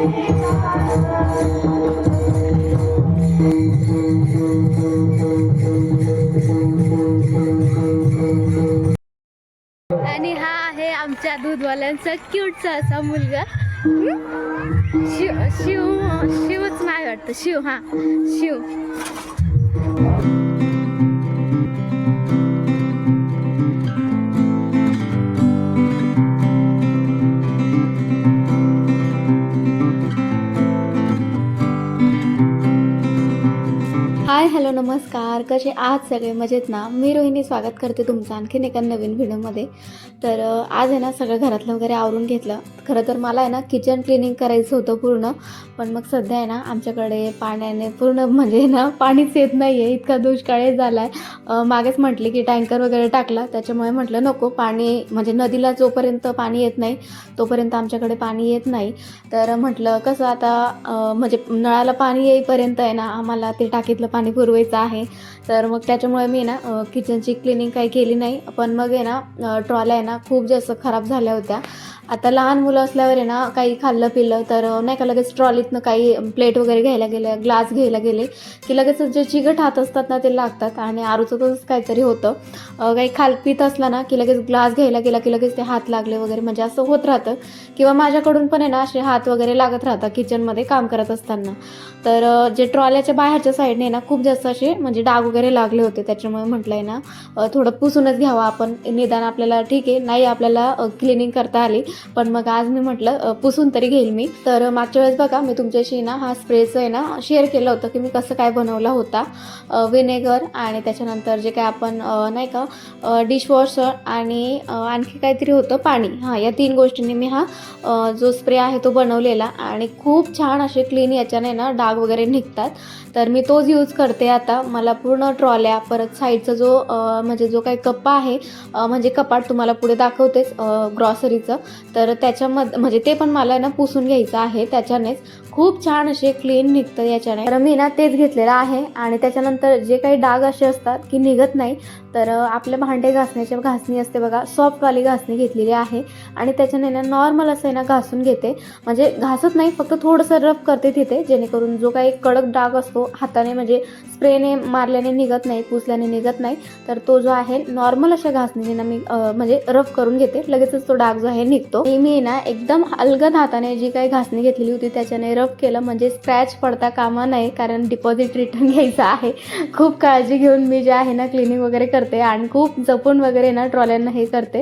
आणि हा आहे आमच्या दूधवाल्यांचा क्यूटचा असा मुलगा शिवच नाही वाटतं, शिव, हा शिव. हाय, हॅलो, नमस्कार. कसे आहात सगळे? मजेत ना? मी रोहिणी स्वागत करते तुमचं आणखीन एका नवीन व्हिडिओमध्ये. तर आज आहे ना सगळं घरातलं वगैरे आवरून घेतलं. खरं तर मला आहे ना किचन क्लिनिंग करायचं होतं पूर्ण, पण मग सध्या आहे ना आमच्याकडे पाण्याने पूर्ण म्हणजे ना पाणीच येत नाही आहे, इतका दुष्काळी झाला आहे. मागेच म्हटले की टँकर वगैरे टाकला, त्याच्यामुळे म्हटलं नको, पाणी म्हणजे नदीला जोपर्यंत पाणी येत नाही तोपर्यंत आमच्याकडे पाणी येत नाही. तर म्हटलं कसं आता म्हणजे नळाला पाणी येईपर्यंत आहे ना आम्हाला ते टाकीतलं पाणी पुरवायचं आहे. तर मग त्याच्यामुळे मी ना किचनची क्लिनिंग काही केली नाही. पण मग आहे ना ट्रॉल्या आहे ना खूप जास्त खराब झाल्या होत्या. आता लहान मुलं असल्यावर आहे ना काही खाल्लं पिलं तर नाही का लगेच ट्रॉलीतनं काही प्लेट वगैरे घ्यायला गेलं, ग्लास घ्यायला गेले की लगेच जे चिकट हात असतात ना ते लागतात. आणि आरूचं तसंच काहीतरी होतं, काही खालपीत असला ना की लगेच ग्लास घ्यायला गेला की लगेच ते हात लागले वगैरे, म्हणजे असं होत राहतं. किंवा माझ्याकडून पण आहे ना असे हात वगैरे लागत राहतात किचनमध्ये काम करत असताना. तर जे ट्रॉल्याच्या बाहेरच्या साईडने ना खूप जास्त असे म्हणजे डाग वगैरे लागले होते. त्याच्यामुळे म्हटलं आहे ना थोडं पुसूनच घ्यावं आपण, निदान आपल्याला ठीक आहे नाही आपल्याला क्लिनिंग करता आली, पण मग आज मी म्हटलं पुसून तरी घेईल मी. तर मागच्या वेळेस बघा मी तुमच्याशी ना हा स्प्रेचं आहे ना शेअर केलं होतं की मी कसं काय बनवला होता. व्हिनेगर आणि त्याच्यानंतर जे काय आपण नाही का डिशवॉशर आणि आणखी काहीतरी होतं पाणी, हां या 3 गोष्टींनी मी हा जो स्प्रे आहे तो बनवलेला. आणि खूप छान असे क्लीन याच्याने ना डाग वगैरे निघतात. तर मी तोच यूज करते आता. मला पूर्ण ट्रॉल्या, परत साईडचा जो म्हणजे जो काही कप्पा आहे म्हणजे कपाट तुम्हाला पुढे दाखवतेच ग्रॉसरीचं, तर त्याच्यामध्ये म्हणजे ते पण मला ना पुसून घ्यायचं आहे. त्याच्यानेच खूप छान असे क्लीन निघतं याच्याने. तर मी ना तेच घेतलेलं आहे. आणि त्याच्यानंतर जे काही डाग असे असतात की निघत नाही, तर आपल्या भांडे घासण्याची घासणी असते बघा, सॉफ्टवाली घासणी घेतलेली आहे. आणि त्याच्याने ना नॉर्मल असं आहे ना घासून घेते, म्हणजे घासत नाही, फक्त थोडंसं रफ करते तिथे, जेणेकरून जो काही कडक डाग असतो हाताने म्हणजे स्प्रेने मारल्याने निघत नाही, पुसल्याने निघत नाही. तर तो जो आहे नॉर्मल अशा घासणीने ना मी म्हणजे रफ करून घेते, लगेचच तो डाग जो आहे निघतो. मी ना एकदम अलगद हाताने जी काही घासणी घेतलेली होती त्याच्याने रफ केलं, म्हणजे स्क्रॅच पडता कामा नये, कारण डिपॉझिट रिटर्न घ्यायचं आहे. खूप काळजी घेऊन मी जे आहे ना क्लिनिंग वगैरे करते आणि खूप जपून वगैरे ना ट्रॉल्यांना हे करते.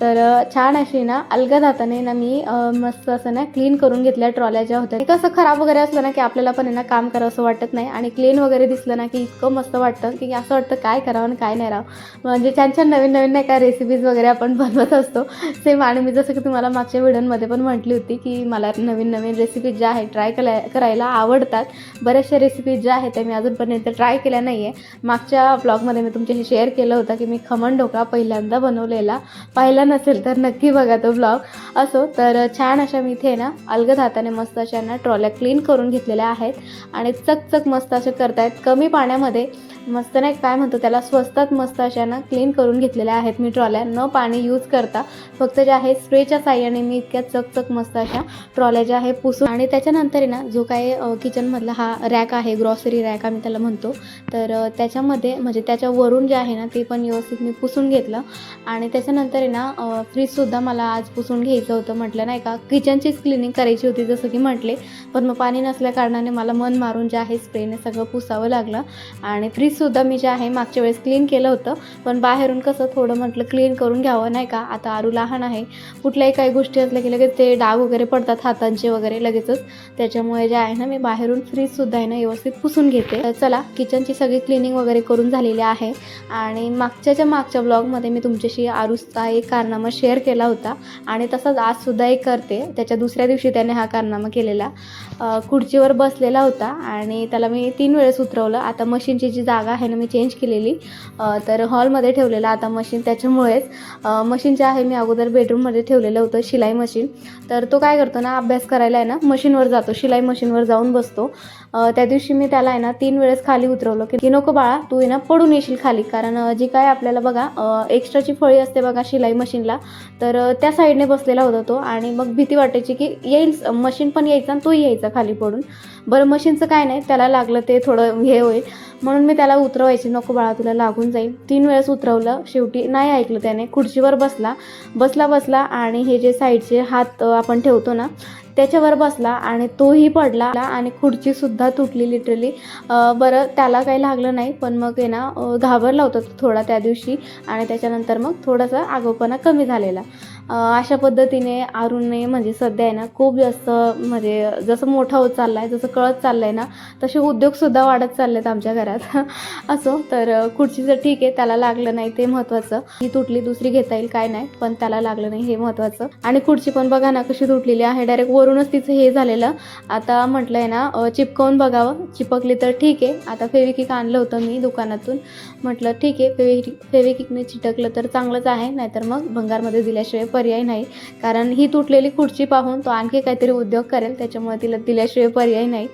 तर छान अशी ना अलगद हाताने ना मी मस्त असं ना क्लीन करून घेतल्या ट्रॉल्या ज्या होत्या. कसं खराब वगैरे असलं ना की आपल्याला पण आहे ना काम करावं असं वाटत नाही, आणि क्लीन वगैरे दिसलं ना की इतकं मस्त वाटतं की असं वाटतं काय करावं आणि काय नाही राहावं. म्हणजे छान छान नवीन नवीन नाही का रेसिपीज वगैरे आपण बनवत असतो सेम. आणि मी जसं की तुम्हाला मागच्या व्हिडिओमध्ये पण म्हटली होती की मला नवीन नवीन रेसिपीज ज्या आहेत ट्राय करायला आवडतात. बऱ्याचशा रेसिपीज ज्या आहेत त्या मी अजूनपर्यंत ट्राय केल्या नाही आहे. मागच्या ब्लॉगमध्ये मी तुमच्याशी शेअर केलं होतं की मी खमण ढोकळा पहिल्यांदा बनवलेला, पाहिला नसेल तर नक्की बघा तो ब्लॉग. असो, तर छान अशा मी इथे ना अलगद हाताने मस्त अशा ना ट्रॉल्या क्लीन करून घेतलेल्या आहेत. आणि चकचक मस्त असे करतायत, कमी पाण्यामध्ये मस्त नाही काय म्हणतो त्याला, स्वस्तात मस्त अशा ना क्लीन करून घेतलेल्या आहेत मी ट्रॉल्या, न पाणी यूज करता. फक्त जे आहे स्प्रेच्या साह्याने मी इतक्या चकचक मस्त अशा ट्रॉल्या ज्या आहे पुसून. आणि त्याच्यानंतर आहे ना जो काही किचनमधला हा रॅक आहे, ग्रॉसरी रॅक आम्ही त्याला म्हणतो, तर त्याच्यामध्ये म्हणजे त्याच्यावरून जे आहे ना ते पण व्यवस्थित मी पुसून घेतलं. आणि त्याच्यानंतर आहे ना फ्रीजसुद्धा मला आज पुसून घ्यायचं होतं. म्हटलं नाही का किचनचीच क्लिनिंग करायची होती जसं की म्हटले, पण मग पाणी नसल्या कारणाने मला मन मारून जे आहे स्प्रेने सगळं पुसावं लागलं. आणि फ्रीजसुद्धा मी जे आहे मागच्या वेळेस क्लीन केलं होतं, पण बाहेरून कसं थोडं म्हटलं क्लीन करून घ्यावं नाही का, आता आरू लहान आहे, कुठल्याही काही गोष्टी असल्या की लगेच ते डाग वगैरे पडतात हातांचे वगैरे लगेचच. त्याच्यामुळे जे आहे ना मी बाहेरून फ्रीजसुद्धा आहे ना व्यवस्थित पुसून घेते. तर चला, किचनची सगळी क्लिनिंग वगैरे करून झालेली आहे. आणि मागच्या ब्लॉगमध्ये मी तुमच्याशी आरूसचा एक कारनामा शेअर केला होता, आणि तसाच आजसुद्धा एक करते. त्याच्या दुसऱ्या दिवशी त्याने हा कारनामा केलेला. खुर्चीवर बसलेला होता आणि त्याला मी 3 वेळेस उतरवलं. आता मशीनची जी जागा जागा आहे ना मी चेंज केलेली, तर हॉलमध्ये ठेवलेलं आता मशीन. त्याच्यामुळेच मशीन जे आहे मी अगोदर बेडरूममध्ये ठेवलेलं होतं शिलाई मशीन. तर तो काय करतो ना, अभ्यास करायला आहे ना मशीनवर जातो, शिलाई मशीनवर जाऊन बसतो. त्या दिवशी मी त्याला आहे ना 3 वेळेस खाली उतरवलं की नको बाळा, तू आहे ना पडून येशील खाली. कारण जी काय आपल्याला बघा एक्स्ट्राची फळी असते बघा शिलाई मशीनला, तर त्या साईडने बसलेला होता तो. आणि मग भीती वाटायची की येईल मशीन पण यायचं आणि तोही यायचा खाली पडून. बरं मशीनचं काय नाही, त्याला लागलं ते थोडं हे होईल म्हणून मी त्याला उतरवायची, नको बाळा तुला लागून जाईल. 3 वेळेस उतरवलं, शेवटी नाही ऐकलं त्याने. खुर्चीवर बसला आणि हे जे साईडचे हात आपण ठेवतो ना त्याच्यावर बसला आणि तोही पडला आणि खुर्चीसुद्धा तुटली लिटरली. बरं त्याला काही लागलं नाही, पण मग आहे ना घाबरला होता तो थोडा त्या दिवशी आणि त्याच्यानंतर मग थोडासा आगाऊपणा कमी झालेला. अशा पद्धतीने आरुणने म्हणजे सध्या आहे ना खूप जास्त म्हणजे जसं मोठा होत चालला आहे, जसं कळत चाललं आहे ना, तसे उद्योगसुद्धा वाढत चालले आहेत आमच्या घरात. असो, तर खुर्चीचं ठीक आहे, त्याला लागलं नाही ते महत्त्वाचं. ही तुटली, दुसरी घेता येईल काय नाही, पण त्याला लागलं नाही हे महत्त्वाचं. आणि खुर्ची पण बघा ना कशी तुटलेली आहे, डायरेक्ट वरूनच तिचं हे झालेलं. आता म्हटलं आहे ना चिपकवून बघावं, चिपकली तर ठीक आहे. आता फेविकिक आणलं होतं मी दुकानातून, म्हटलं ठीक आहे फेविकिकने चिटकलं तर चांगलंच आहे, नाहीतर मग भंगारमध्ये दिल्याशिवाय पर्याय नाही. कारण ही तुटलेली खुर्ची पाहून तो आणखी काहीतरी उद्योग करेल, त्याच्यामुळे तिला दिल्याशिवाय पर्याय नाही.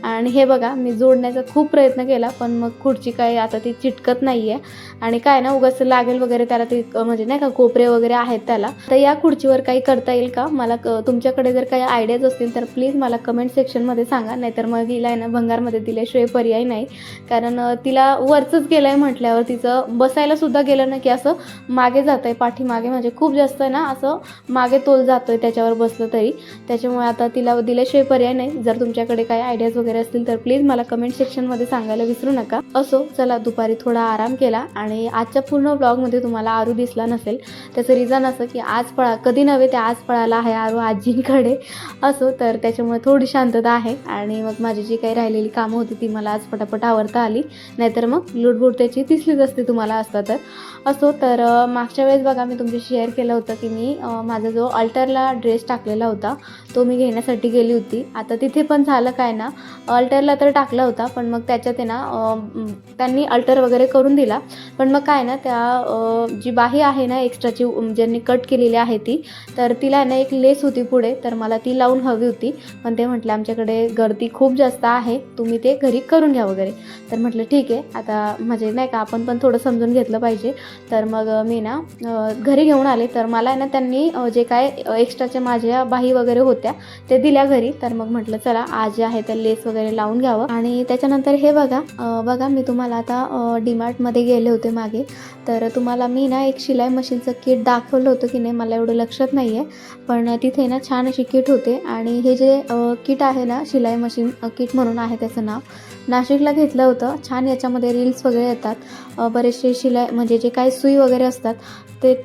आणि हे बघा मी जोडण्याचा खूप प्रयत्न केला, पण मग खुर्ची काय आता ती चिटकत नाही आहे. आणि काय ना उगाच लागेल वगैरे त्याला, ते म्हणजे नाही का कोपरे वगैरे आहेत त्याला. तर या खुर्चीवर काही करता येईल का, मला तुमच्याकडे जर काही आयडियाज असतील तर प्लीज मला कमेंट सेक्शनमध्ये सांगा, नाहीतर मग हिला आहे ना भंगारमध्ये दिल्याशिवाय पर्याय नाही. कारण तिला वरचंच गेलं आहे म्हटल्यावर तिचं बसायला सुद्धा गेलं ना की असं मागे जातं आहे, पाठीमागे म्हणजे खूप जास्त आहे ना असं मागे तोल जातो आहे त्याच्यावर बसलं तरी. त्याच्यामुळे आता तिला दिल्याशिवाय पर्याय नाही. जर तुमच्याकडे काही आयडियाज वगैरे असतील तर प्लीज मला कमेंट सेक्शनमध्ये सांगायला विसरू नका. असो, चला दुपारी थोडा आराम केला आणि आजच्या पूर्ण ब्लॉगमध्ये तुम्हाला आरू दिसला नसेल. त्याचं रिझन असं की आज कधी नव्हे ते आज पळाला आहे आरू आजींकडे. असो, तर त्याच्यामुळे थोडी शांतता आहे. आणि मग माझी जी काही राहिलेली कामं होती ती मला आज पटापट आवरता आली, नाहीतर मग लुडबुड त्याची दिसलीच असते तुम्हाला असता तर. असो, तर मागच्या वेळेस बघा मी तुमची शेअर केलं होतं की मी माझा जो अल्टरला ड्रेस टाकलेला होता तो मी घेण्यासाठी गेली होती. आता तिथे पण झालं काय ना, अल्टरला तर टाकला होता पण मग त्याच्यात आहे ना त्यांनी अल्टर वगैरे करून दिला. पण मग काय ना त्या जी बाही आहे ना एक्स्ट्राची ज्यांनी कट केलेली आहे ती, तर तिला ना एक लेस होती पुढे, तर मला ती लावून हवी होती. पण ते म्हटलं आमच्याकडे गर्दी खूप जास्त आहे, तुम्ही ते घरी करून घ्या वगैरे. तर म्हटलं ठीक आहे, आता म्हणजे नाही का आपण पण थोडं समजून घेतलं पाहिजे. तर मग मी ना घरी घेऊन आले. तर मला आहे ना त्यांनी जे काय एक्स्ट्राच्या माझ्या बाही वगैरे होत्या ते दिल्या घरी. तर मग म्हटलं चला आज जे आहे तर लेस वगैरे लावून घ्यावं. आणि त्याच्यानंतर हे बघा मी तुम्हाला आता डीमार्टमध्ये गेले होते मागे, तर तुम्हाला मी ना एक शिलाई मशीनचं किट दाखवलं होतं की नाही मला एवढं लक्षात नाही आहे, पण तिथे ना छान अशी किट होते. आणि हे जे किट आहे ना शिलाई मशीन किट म्हणून आहे त्याचं नाव, नाशिकला घेतलं होतं. छान याच्यामध्ये रील्स वगैरे येतात, बरेचसे शिलाई म्हणजे जे काही सुई वगैरे असतात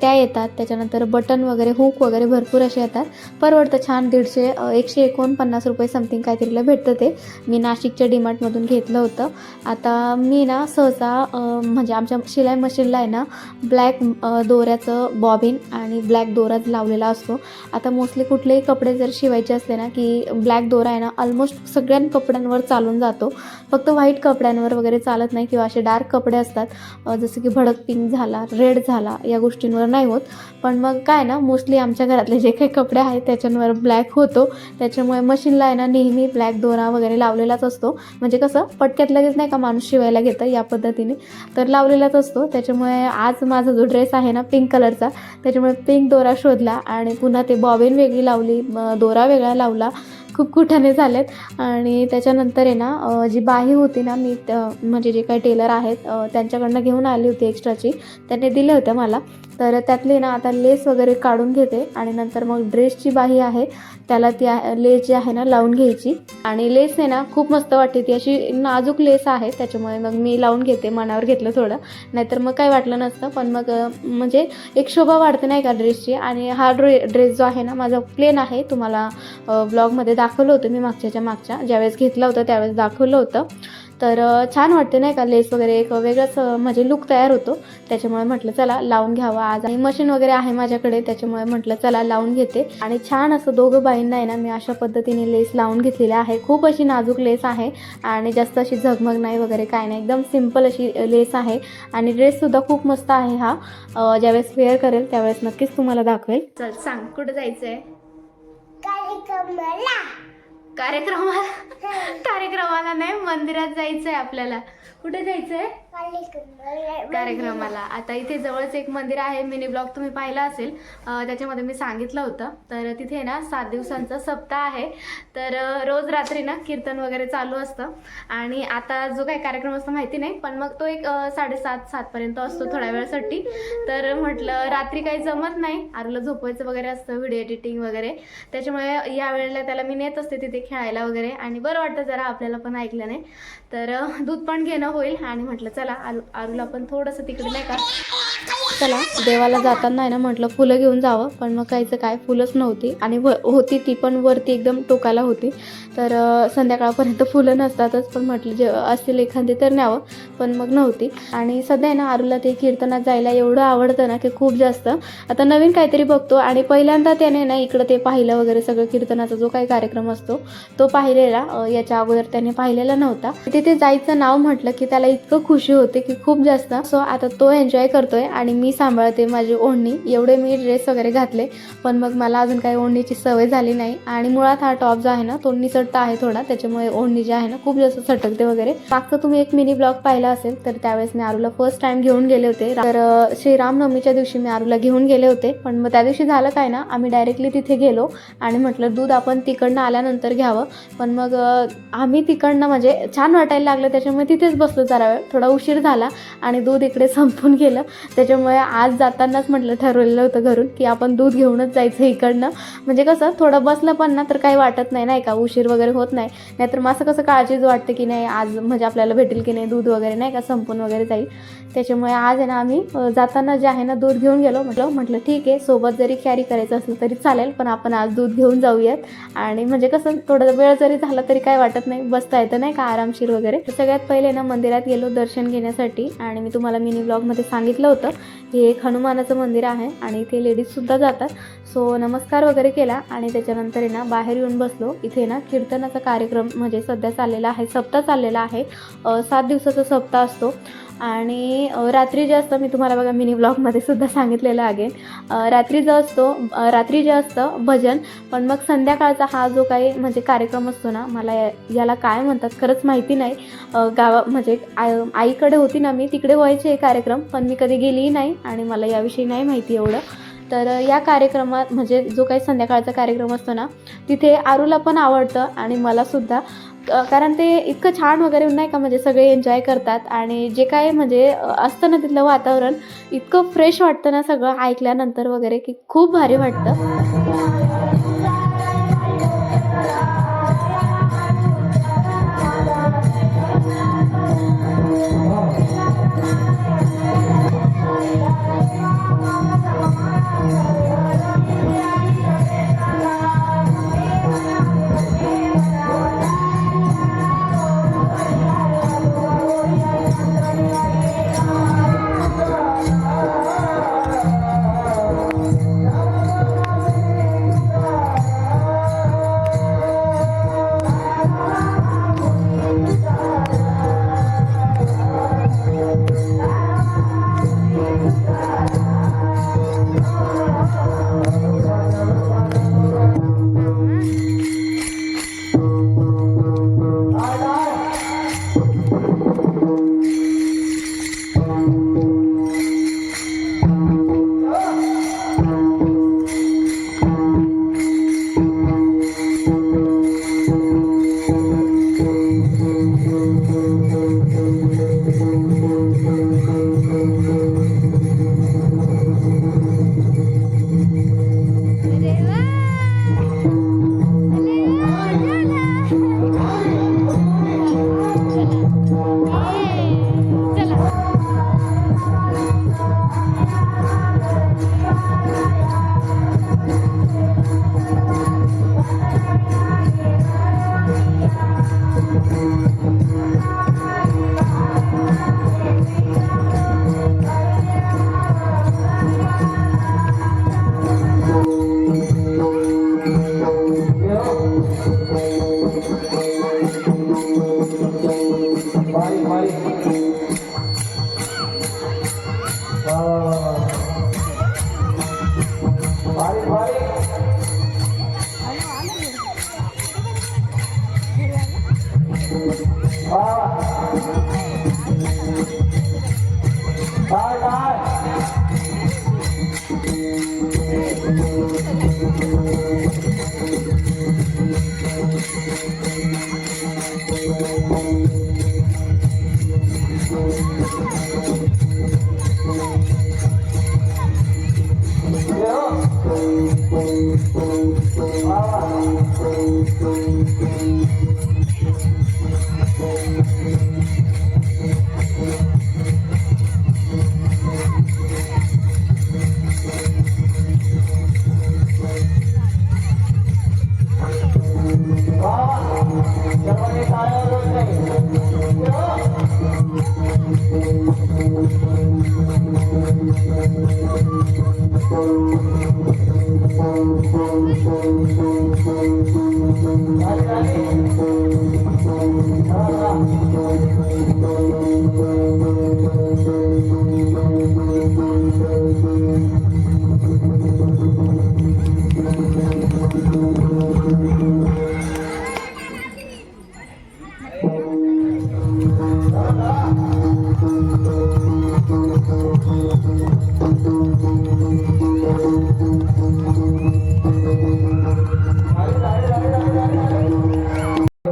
त्या येतात. त्याच्यानंतर बटन वगैरे हुक वगैरे भरपूर असे येतात. परवडतं छान, 149 रुपये समथिंग काहीतरीला भेटतं ते. मी नाशिकच्या डीमार्टमधून घेतलं होतं. आता मी ना सहसा म्हणजे आमच्या शिलाई मशीनला आहे ना ब्लॅक दोऱ्याचं बॉबिन आणि ब्लॅक दोराच लावलेला असतो. आता मोस्टली कुठलेही कपडे जर शिवायचे असले ना की ब्लॅक दोरा आहे ना ऑलमोस्ट सगळ्या कपड्यांवर चालून जातो, फक्त व्हाईट कपड्यांवर वगैरे चालत नाही, किंवा असे डार्क कपडे असतात जसं की भडक पिंक झाला, रेड झाला, या गोष्टींवर नाही होत. पण मग काय ना मोस्टली आमच्या घरातले जे काही कपडे आहेत त्याच्यावर ब्लॅक होतो. त्याच्यामुळे मशीनला आहे ना नेहमी ब्लॅक दोरा वगैरे लावलेलाच असतो. म्हणजे कसं पटक्यात लगेच नाही का माणूस शिवायला घेतं या पद्धतीने, तर लावलेलाच असतो. त्याच्यामुळे आज माझा जो ड्रेस आहे ना पिंक कलरचा, त्याच्यामुळे पिंक दोरा शोधला आणि पुन्हा ते बॉबिन वेगळी लावली, दोरा वेगळा लावला, खूप कुठाने झालेत. आणि त्याच्यानंतर आहे ना जी बाही होती ना मी म्हणजे जे काही टेलर आहेत त्यांच्याकडनं घेऊन आली होती एक्स्ट्राची, त्यांनी दिल्या होत्या मला. तर त्यातली ना आता लेस वगैरे काढून घेते आणि नंतर मग ड्रेसची बाही आहे त्याला ती लेस जी आहे ना लावून घ्यायची. आणि लेस आहे ना खूप मस्त वाटते, ती अशी नाजूक लेस आहे, त्याच्यामुळे मग मी लावून घेते. मनावर घेतलं थोडं, नाहीतर मग काही वाटलं नसतं. पण मग म्हणजे एक शोभा वाढते नाही का ड्रेसची. आणि हा ड्रेस जो आहे ना माझा प्लेन आहे, तुम्हाला ब्लॉगमध्ये दाखवलं होतं मी मागच्या ज्यावेळेस घेतला होता त्यावेळेस दाखवलं होतं. तर छान वाटते नाही का, लेस वगैरे एक वेगळंच म्हणजे लुक तयार होतो. त्याच्यामुळे म्हटलं चला लावून घ्यावा आज, आणि मशीन वगैरे आहे माझ्याकडे, त्याच्यामुळे म्हटलं चला लावून घेते. आणि छान असं दोघं बाईंना आहे ना मी अशा पद्धतीने लेस लावून घेतलेली आहे. खूप अशी नाजूक लेस आहे आणि जास्त अशी झगमग नाही वगैरे काय नाही, एकदम सिंपल अशी लेस आहे. आणि ड्रेससुद्धा खूप मस्त आहे हा. ज्यावेळेस वेअर करेल त्यावेळेस नक्कीच तुम्हाला दाखवेल. चल सांग, कुठं जायचं आहे? कार्यक्रमाला कार्यक्रमाला नाही, मंदिरात जायचंय आपल्याला. कुठे जायचंय? कार्यक्रमाला. आता इथे जवळच एक मंदिर आहे, मिनी ब्लॉग तुम्ही पाहिला असेल, त्याच्यामध्ये मी सांगितलं होतं. तर तिथे ना 7 दिवसांचा सप्ताह आहे. तर रोज रात्री ना कीर्तन वगैरे चालू असतं. आणि आता जो काही कार्यक्रम असतो माहिती नाही, पण मग तो एक 7:30 पर्यंत असतो, थोड्या वेळासाठी. तर म्हटलं रात्री काही जमत नाही, आरूला झोपवायचं वगैरे असतं, व्हिडिओ एडिटिंग वगैरे. त्याच्यामुळे या वेळेला त्याला मी नेत असते तिथे खेळायला वगैरे, आणि बरं वाटतं जरा आपल्याला पण ऐकलं नाही. तर दूध पण घेणं होईल, आणि म्हटलं चला आरूला पण थोडंसं तिकडे नाही का, चला देवाला जाताना आहे ना म्हटलं फुलं घेऊन जावं. पण मग कायचं काय, फुलंच नव्हती, आणि होती ती पण वरती एकदम टोकाला होती. तर संध्याकाळपर्यंत फुलं नसतातच, पण म्हटलं जे असतील एखादी तर न्यावं, पण मग नव्हती. आणि सध्या आहे ना आरूला ते कीर्तनात जायला एवढं आवडतं ना की खूप जास्त. आता नवीन काहीतरी बघतो, आणि पहिल्यांदा त्याने ना इकडं ते पाहिलं वगैरे सगळं, कीर्तनाचा जो काही कार्यक्रम असतो तो पाहिलेला. याच्या अगोदर त्याने पाहिलेला नव्हता. तिथे जायचं नाव म्हटलं की त्याला इतकं खुशी होते की खूप जास्त. सो आता तो एन्जॉय करतोय आणि मी सांभाळते माझी ओढणी. एवढे मी ड्रेस वगैरे घातले, पण मग मला अजून काही ओढणीची सवय झाली नाही. आणि मुळात हा टॉप जो आहे ना तो निसटता आहे थोडा, त्याच्यामुळे ओढणी जी आहे ना खूप जास्त सटकते वगैरे. मागचा तुम्ही एक मिनी ब्लॉग पाहिला असेल, तर त्यावेळेस मी आरूला फर्स्ट टाइम घेऊन गेले होते. तर श्रीरामनवमीच्या दिवशी मी आरूला घेऊन गेले होते. पण मग त्या दिवशी झालं काय ना, आम्ही डायरेक्टली तिथे गेलो आणि म्हटलं दूध आपण तिकडनं आल्यानंतर घ्यावं. पण मग आम्ही तिकडनं म्हणजे छान वाटायला लागलं, त्याच्यामुळे तिथेच बसलो जरा वेळ. थोडा उशीर झाला आणि दूध इकडे संपून गेलं. त्याच्यामुळे आज जातानाच म्हटलं ठरवलेलं होतं घरून की आपण दूध घेऊनच जायचं इकडनं. म्हणजे कसं थोडं बसलं पण ना तर काही वाटत नाही, नाही का, उशीर वगैरे होत नाही. नाहीतर मग असं कसं काळजीच वाटते की नाही आज म्हणजे आपल्याला भेटेल की नाही दूध वगैरे, नाही का, संपून वगैरे जाईल. त्याच्यामुळे आज आहे ना आम्ही जाताना जे आहे ना दूध घेऊन गेलो. म्हटलं ठीक आहे, सोबत जरी कॅरी करायचं असलं तरी चालेल, पण आपण आज दूध घेऊन जाऊयात. आणि म्हणजे कसं थोडा वेळ जरी झाला तरी काय वाटत नाही, बसता येतं नाही का आरामशीर वगैरे. तर सगळ्यात पहिले ना मंदिरात गेलो दर्शन घेण्यासाठी. आणि मी तुम्हाला मिनी ब्लॉगमध्ये सांगितलं होतं हे एक हनुमानाचं मंदिर आहे आणि इथे लेडीजसुद्धा जातात. सो नमस्कार वगैरे केला आणि त्याच्यानंतर आहे ना बाहेर येऊन बसलो. इथे ना कीर्तनाचा कार्यक्रम म्हणजे सध्या चाललेला आहे, सप्ताह चाललेला आहे. 7 दिवसाचा सप्ताह असतो. आणि रात्री जे असतं, मी तुम्हाला बघा मिनी ब्लॉगमध्ये सुद्धा सांगितलेलं आहे, रात्री जे असतं भजन. पण मग संध्याकाळचा हा जो काही म्हणजे कार्यक्रम असतो ना, मला याला काय म्हणतात खरंच माहिती नाही. म्हणजे आईकडे होती ना मी, तिकडे व्हायचे हे कार्यक्रम, पण मी कधी गेलीही नाही आणि मला याविषयी नाही माहिती एवढं. तर या कार्यक्रमात म्हणजे जो काही संध्याकाळचा कार्यक्रम असतो ना, तिथे आरूला पण आवडतं आणि मलासुद्धा. कारण ते इतकं छान वगैरे नाही का, म्हणजे सगळे एन्जॉय करतात. आणि जे काय म्हणजे असतं ना तिथलं वातावरण, इतकं फ्रेश वाटतं ना सगळं ऐकल्यानंतर वगैरे की खूप भारी वाटतं.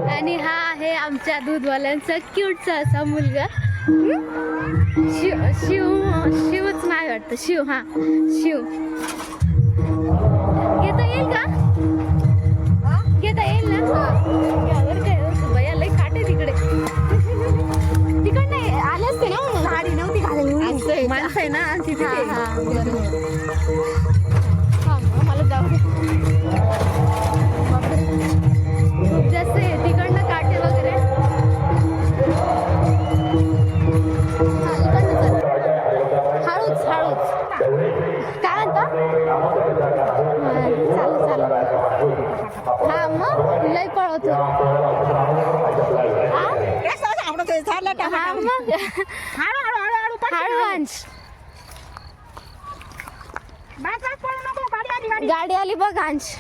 आणि हा आहे आमच्या दूधवाल्यांचा क्यूटचा असा मुलगा शिवच नाही वाटतं शिव शिव घेता येईल का घेता येईल ना यावर काय बया लय काटे तिकडे तिकडे आले असते ना साडी नव्हती घालून माणसं आहे ना तिथे मला जाऊ दे जसे तिकडनं काटे वगैरे हळूच काय म्हणता चालू हा मग लय पळवतो हळूच गाडी आली बघ अंश